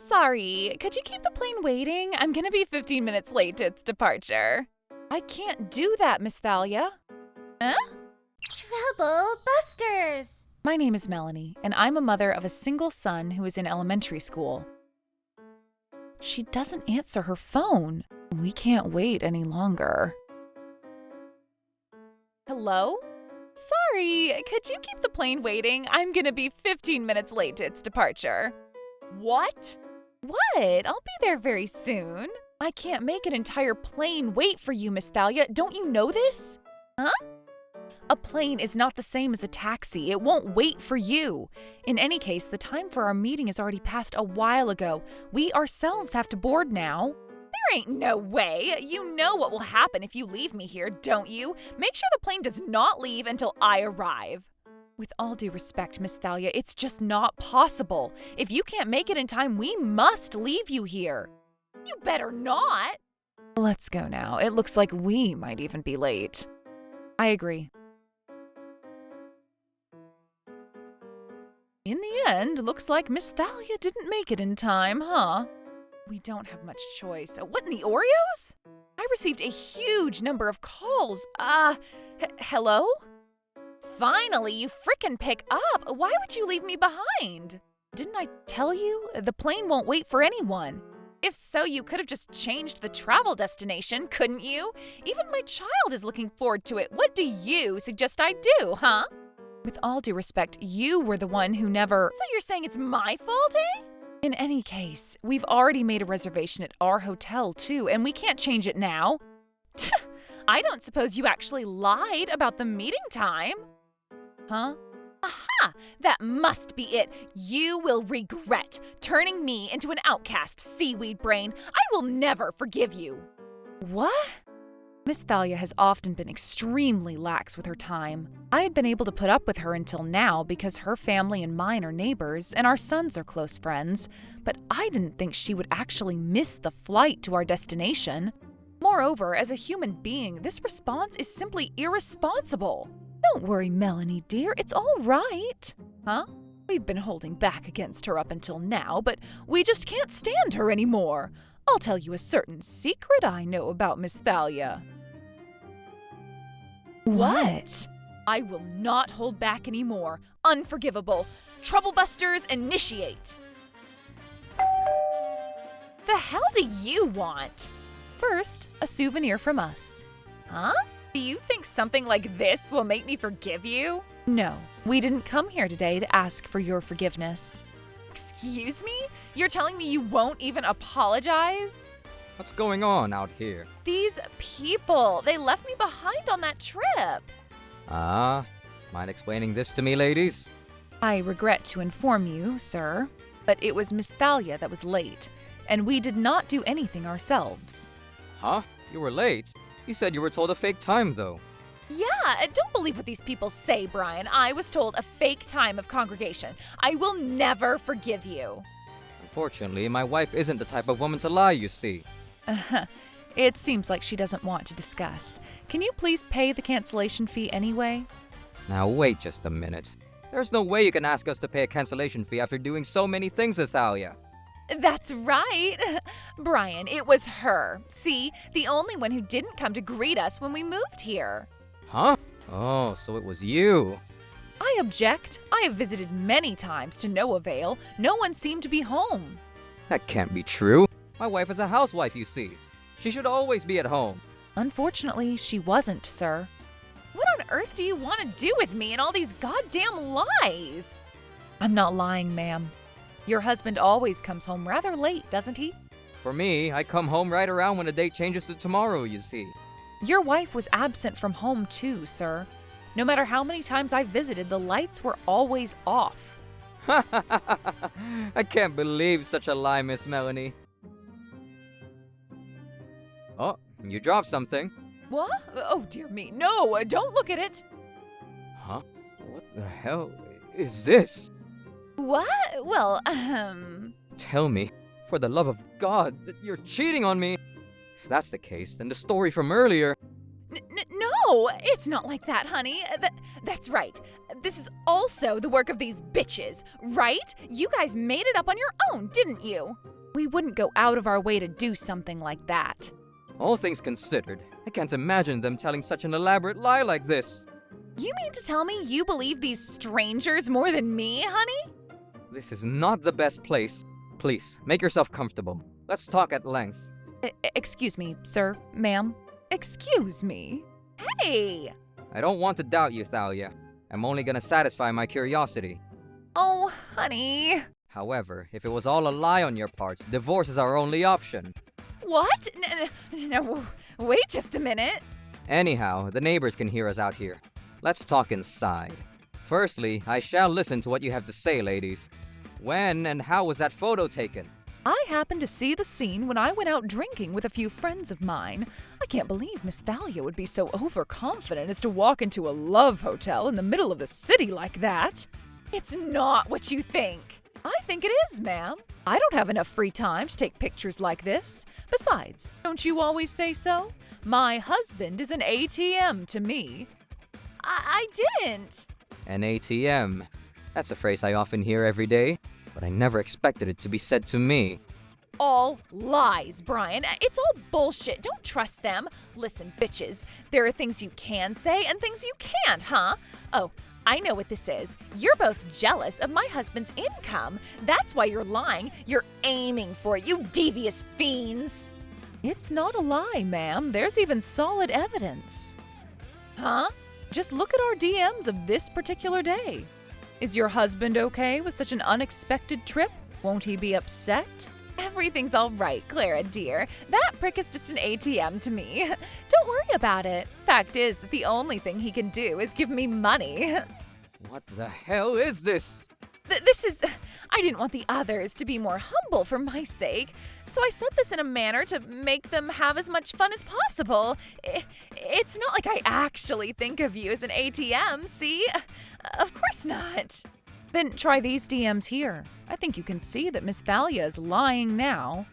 Sorry, could you keep the plane waiting? I'm gonna be 15 minutes late to its departure. I can't do that, Miss Thalia. Huh? Trouble busters! My name is Melanie, and I'm a mother of a single son who is in elementary school. She doesn't answer her phone. We can't wait any longer. Hello? Sorry, could you keep the plane waiting? I'm gonna be 15 minutes late to its departure. What? What? I'll be there very soon. I can't make an entire plane wait for you, Miss Thalia. Don't you know this? Huh? A plane is not the same as a taxi. It won't wait for you. In any case, the time for our meeting has already passed a while ago. We ourselves have to board now. There ain't no way. You know what will happen if you leave me here, don't you? Make sure the plane does not leave until I arrive. With all due respect, Miss Thalia, it's just not possible. If you can't make it in time, we must leave you here. You better not. Let's go now. It looks like we might even be late. I agree. In the end, looks like Miss Thalia didn't make it in time, huh? We don't have much choice. What in the Oreos? I received a huge number of calls. Hello? Finally, you frickin' pick up. Why would you leave me behind? Didn't I tell you? The plane won't wait for anyone. If so, you could have just changed the travel destination, couldn't you? Even my child is looking forward to it. What do you suggest I do, huh? With all due respect, you were the one who never… So you're saying it's my fault, eh? In any case, we've already made a reservation at our hotel, too, and we can't change it now. I don't suppose you actually lied about the meeting time. Huh? Aha! That must be it. You will regret turning me into an outcast, seaweed brain. I will never forgive you. What? Miss Thalia has often been extremely lax with her time. I had been able to put up with her until now because her family and mine are neighbors and our sons are close friends, but I didn't think she would actually miss the flight to our destination. Moreover, as a human being, this response is simply irresponsible. Don't worry, Melanie, dear, it's all right. Huh? We've been holding back against her up until now, but we just can't stand her anymore. I'll tell you a certain secret I know about Miss Thalia. What? I will not hold back anymore. Unforgivable. Troublebusters initiate. The hell do you want? First, a souvenir from us. Huh? Do you think something like this will make me forgive you? No, we didn't come here today to ask for your forgiveness. Excuse me? You're telling me you won't even apologize? What's going on out here? These people, they left me behind on that trip. Mind explaining this to me, ladies? I regret to inform you, sir, but it was Miss Thalia that was late, and we did not do anything ourselves. Huh? You were late? You said you were told a fake time, though. Yeah, don't believe what these people say, Brian. I was told a fake time of congregation. I will never forgive you. Unfortunately, my wife isn't the type of woman to lie, you see. It seems like she doesn't want to discuss. Can you please pay the cancellation fee anyway? Now wait just a minute. There's no way you can ask us to pay a cancellation fee after doing so many things, Thalia. That's right. Brian, it was her. See, the only one who didn't come to greet us when we moved here. Huh? Oh, so it was you. I object. I have visited many times to no avail. No one seemed to be home. That can't be true. My wife is a housewife, you see. She should always be at home. Unfortunately, she wasn't, sir. What on earth do you want to do with me and all these goddamn lies? I'm not lying, ma'am. Your husband always comes home rather late, doesn't he? For me, I come home right around when the date changes to tomorrow, you see. Your wife was absent from home too, sir. No matter how many times I visited, the lights were always off. I can't believe such a lie, Miss Melanie. Oh, you dropped something. What? Oh, dear me. No, don't look at it. Huh? What the hell is this? What? Well, Tell me, for the love of God, that you're cheating on me. If that's the case, then the story from earlier… No, it's not like that, honey. That's right. This is also the work of these bitches, right? You guys made it up on your own, didn't you? We wouldn't go out of our way to do something like that. All things considered, I can't imagine them telling such an elaborate lie like this. You mean to tell me you believe these strangers more than me, honey? This is not the best place. Please, make yourself comfortable. Let's talk at length. Excuse me, sir, ma'am. Excuse me. Hey! I don't want to doubt you, Thalia. I'm only gonna satisfy my curiosity. Oh, honey. However, if it was all a lie on your part, divorce is our only option. What? No, wait just a minute. Anyhow, the neighbors can hear us out here. Let's talk inside. Firstly, I shall listen to what you have to say, ladies. When and how was that photo taken? I happened to see the scene when I went out drinking with a few friends of mine. I can't believe Miss Thalia would be so overconfident as to walk into a love hotel in the middle of the city like that. It's not what you think. I think it is, ma'am. I don't have enough free time to take pictures like this. Besides, don't you always say so? My husband is an ATM to me. I didn't. An ATM. That's a phrase I often hear every day, but I never expected it to be said to me. All lies, Brian. It's all bullshit. Don't trust them. Listen, bitches, there are things you can say and things you can't, huh? Oh, I know what this is. You're both jealous of my husband's income. That's why you're lying. You're aiming for it, you devious fiends. It's not a lie, ma'am. There's even solid evidence. Huh? Just look at our DMs of this particular day. Is your husband okay with such an unexpected trip? Won't he be upset? Everything's all right, Clara dear. That prick is just an ATM to me. Don't worry about it. Fact is that the only thing he can do is give me money. What the hell is this? I didn't want the others to be more humble for my sake, so I said this in a manner to make them have as much fun as possible. It's not like I actually think of you as an ATM, see? Of course not. Then try these DMs here. I think you can see that Miss Thalia is lying now.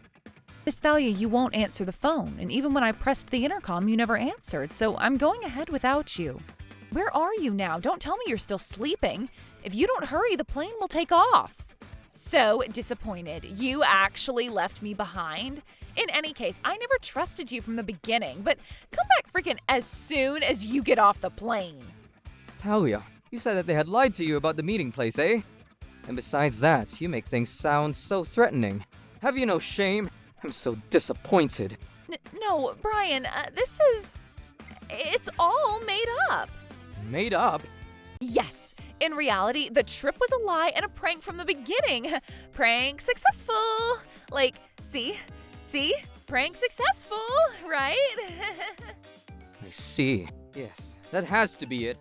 Miss Thalia, you won't answer the phone, and even when I pressed the intercom, you never answered, so I'm going ahead without you. Where are you now? Don't tell me you're still sleeping. If you don't hurry, the plane will take off. So disappointed. You actually left me behind? In any case, I never trusted you from the beginning, but come back freaking as soon as you get off the plane. Thalia, you said that they had lied to you about the meeting place, eh? And besides that, you make things sound so threatening. Have you no shame? I'm so disappointed. No, Brian, it's all made up. Made up? Yes. In reality, the trip was a lie and a prank from the beginning. Prank successful. Like, see? Prank successful, right? I see. Yes, that has to be it.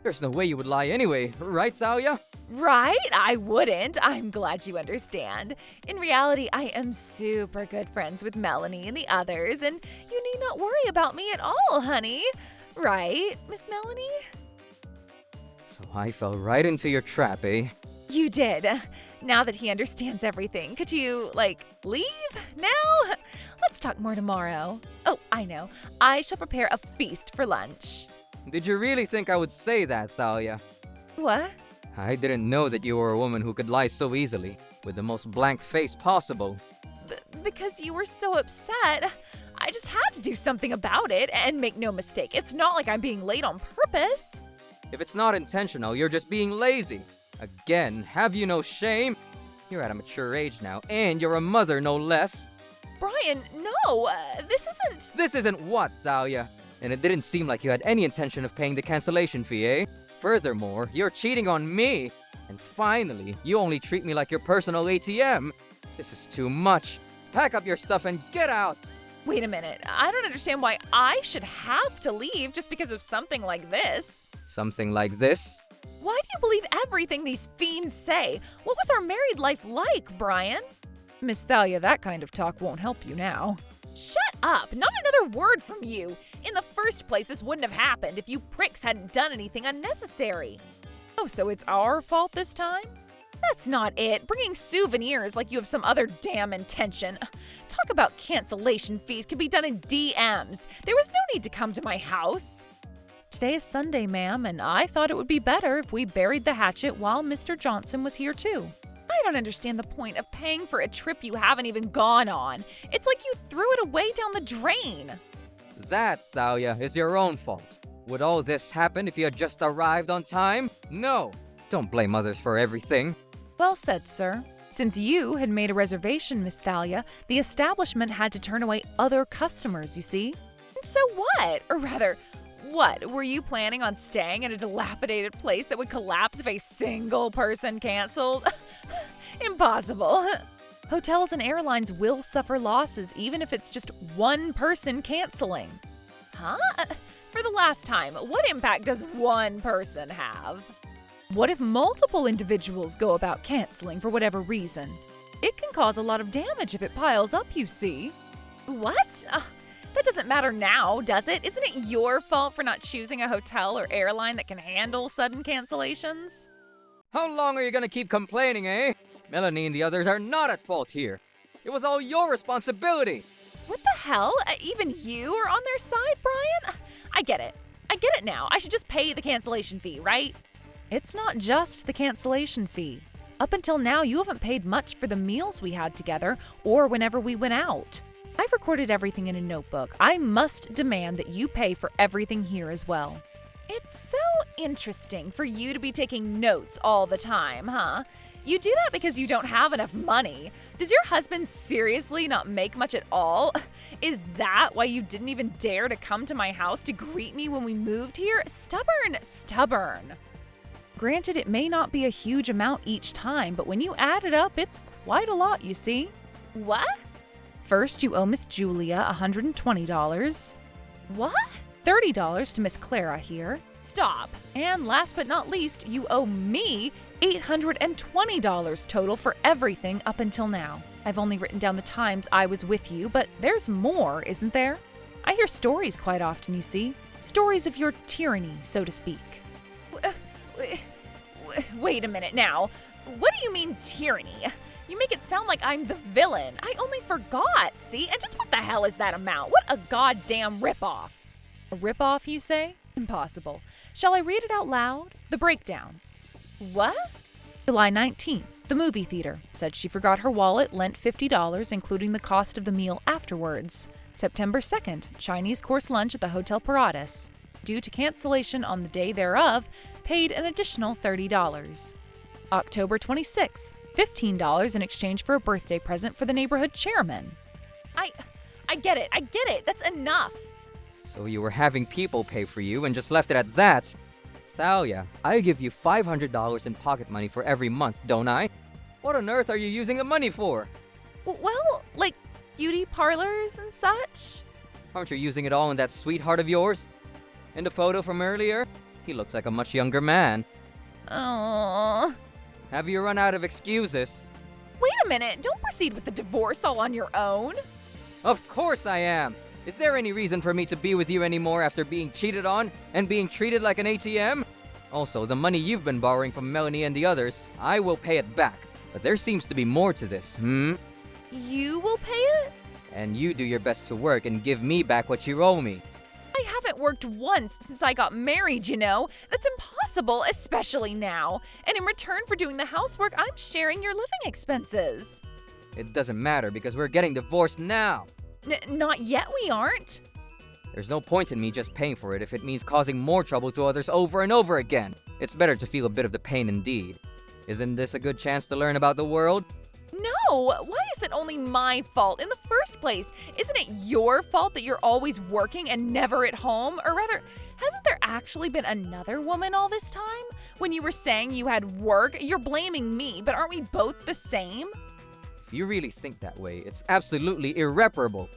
There's no way you would lie anyway, right, Thalia? Right? I wouldn't. I'm glad you understand. In reality, I am super good friends with Melanie and the others, and you need not worry about me at all, honey. Right, Miss Melanie? So I fell right into your trap, eh? You did. Now that he understands everything, could you, leave now? Let's talk more tomorrow. Oh, I know. I shall prepare a feast for lunch. Did you really think I would say that, Thalia? What? I didn't know that you were a woman who could lie so easily, with the most blank face possible. Because you were so upset. I just had to do something about it, and make no mistake, it's not like I'm being late on purpose. If it's not intentional, you're just being lazy. Again, have you no shame? You're at a mature age now, and you're a mother no less. Brian, no, this isn't... This isn't what, Thalia? And it didn't seem like you had any intention of paying the cancellation fee, eh? Furthermore, you're cheating on me. And finally, you only treat me like your personal ATM. This is too much. Pack up your stuff and get out. Wait a minute. I don't understand why I should have to leave just because of something like this. Something like this? Why do you believe everything these fiends say? What was our married life like, Brian? Miss Thalia, that kind of talk won't help you now. Shut up! Not another word from you! In the first place, this wouldn't have happened if you pricks hadn't done anything unnecessary. Oh, so it's our fault this time? That's not it. Bringing souvenirs like you have some other damn intention. Talk about cancellation fees could be done in DMs. There was no need to come to my house. Today is Sunday, ma'am, and I thought it would be better if we buried the hatchet while Mr. Johnson was here too. I don't understand the point of paying for a trip you haven't even gone on. It's like you threw it away down the drain. That, Thalia, is your own fault. Would all this happen if you had just arrived on time? No. Don't blame others for everything. Well said, sir. Since you had made a reservation, Miss Thalia, the establishment had to turn away other customers, you see? And so what? Or rather, what? Were you planning on staying at a dilapidated place that would collapse if a single person canceled? Impossible. Hotels and airlines will suffer losses even if it's just one person canceling. Huh? For the last time, what impact does one person have? What if multiple individuals go about canceling for whatever reason? It can cause a lot of damage if it piles up, you see. What? That doesn't matter now, does it? Isn't it your fault for not choosing a hotel or airline that can handle sudden cancellations? How long are you gonna keep complaining, eh? Melanie and the others are not at fault here. It was all your responsibility. What the hell? Even you are on their side, Brian? I get it. I get it now. I should just pay the cancellation fee, right? It's not just the cancellation fee. Up until now, you haven't paid much for the meals we had together or whenever we went out. I've recorded everything in a notebook. I must demand that you pay for everything here as well. It's so interesting for you to be taking notes all the time, huh? You do that because you don't have enough money. Does your husband seriously not make much at all? Is that why you didn't even dare to come to my house to greet me when we moved here? Stubborn. Granted, it may not be a huge amount each time, but when you add it up, it's quite a lot, you see. What? First, you owe Miss Julia $120. What? $30 to Miss Clara here. Stop. And last but not least, you owe me $820 total for everything up until now. I've only written down the times I was with you, but there's more, isn't there? I hear stories quite often, you see. Stories of your tyranny, so to speak. Wait a minute now. What do you mean tyranny? You make it sound like I'm the villain. I only forgot, see? And just what the hell is that amount? What a goddamn ripoff. A ripoff, you say? Impossible. Shall I read it out loud? The breakdown. What? July 19th, the movie theater. Said she forgot her wallet, lent $50, including the cost of the meal afterwards. September 2nd, Chinese course lunch at the Hotel Paratus. Due to cancellation on the day thereof, paid an additional $30. October 26th, $15 in exchange for a birthday present for the neighborhood chairman. I get it. That's enough. So you were having people pay for you and just left it at that. Thalia, I give you $500 in pocket money for every month, don't I? What on earth are you using the money for? Well, like beauty parlors and such. Aren't you using it all on that sweetheart of yours? In the photo from earlier, he looks like a much younger man. Oh. Have you run out of excuses? Wait a minute, don't proceed with the divorce all on your own. Of course I am. Is there any reason for me to be with you anymore after being cheated on and being treated like an ATM? Also, the money you've been borrowing from Melanie and the others, I will pay it back. But there seems to be more to this, You will pay it? And you do your best to work and give me back what you owe me. I haven't worked once since I got married, you know. That's impossible, especially now. And in return for doing the housework, I'm sharing your living expenses. It doesn't matter because we're getting divorced now. Not yet, we aren't. There's no point in me just paying for it if it means causing more trouble to others over and over again. It's better to feel a bit of the pain indeed. Isn't this a good chance to learn about the world? No! Why is it only my fault in the first place? Isn't it your fault that you're always working and never at home? Or rather, hasn't there actually been another woman all this time? When you were saying you had work, you're blaming me, but aren't we both the same? If you really think that way, it's absolutely irreparable.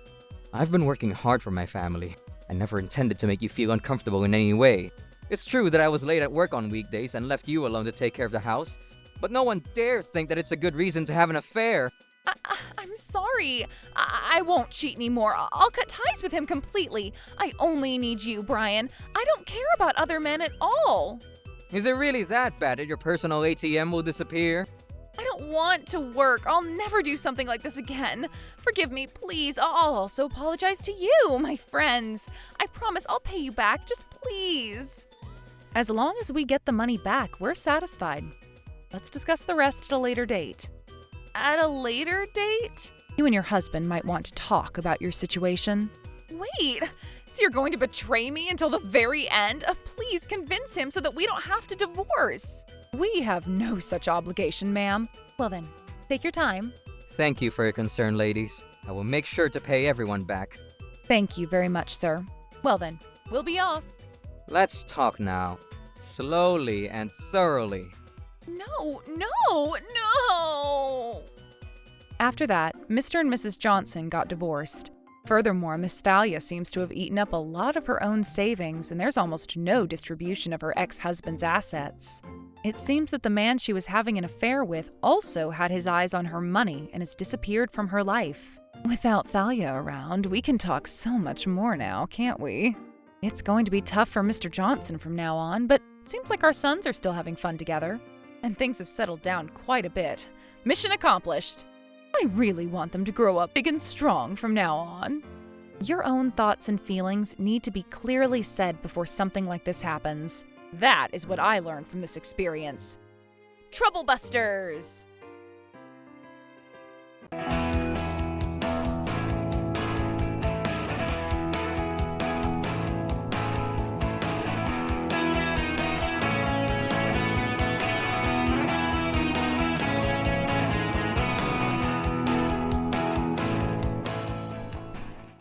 I've been working hard for my family. I never intended to make you feel uncomfortable in any way. It's true that I was late at work on weekdays and left you alone to take care of the house, but no one dare think that it's a good reason to have an affair. I'm sorry. I won't cheat anymore. I'll cut ties with him completely. I only need you, Brian. I don't care about other men at all. Is it really that bad that your personal ATM will disappear? I don't want to work. I'll never do something like this again. Forgive me, please. I'll also apologize to you, my friends. I promise I'll pay you back. Just please. As long as we get the money back, we're satisfied. Let's discuss the rest at a later date. At a later date? You and your husband might want to talk about your situation. Wait, so you're going to betray me until the very end? Please convince him so that we don't have to divorce. We have no such obligation, ma'am. Well then, take your time. Thank you for your concern, ladies. I will make sure to pay everyone back. Thank you very much, sir. Well then, we'll be off. Let's talk now. Slowly and thoroughly. No. After that, Mr. and Mrs. Johnson got divorced. Furthermore, Miss Thalia seems to have eaten up a lot of her own savings, and there's almost no distribution of her ex-husband's assets. It seems that the man she was having an affair with also had his eyes on her money and has disappeared from her life. Without Thalia around, we can talk so much more now, can't we? It's going to be tough for Mr. Johnson from now on, but it seems like our sons are still having fun together. And things have settled down quite a bit. Mission accomplished. I really want them to grow up big and strong from now on. Your own thoughts and feelings need to be clearly said before something like this happens. That is what I learned from this experience. Troublebusters!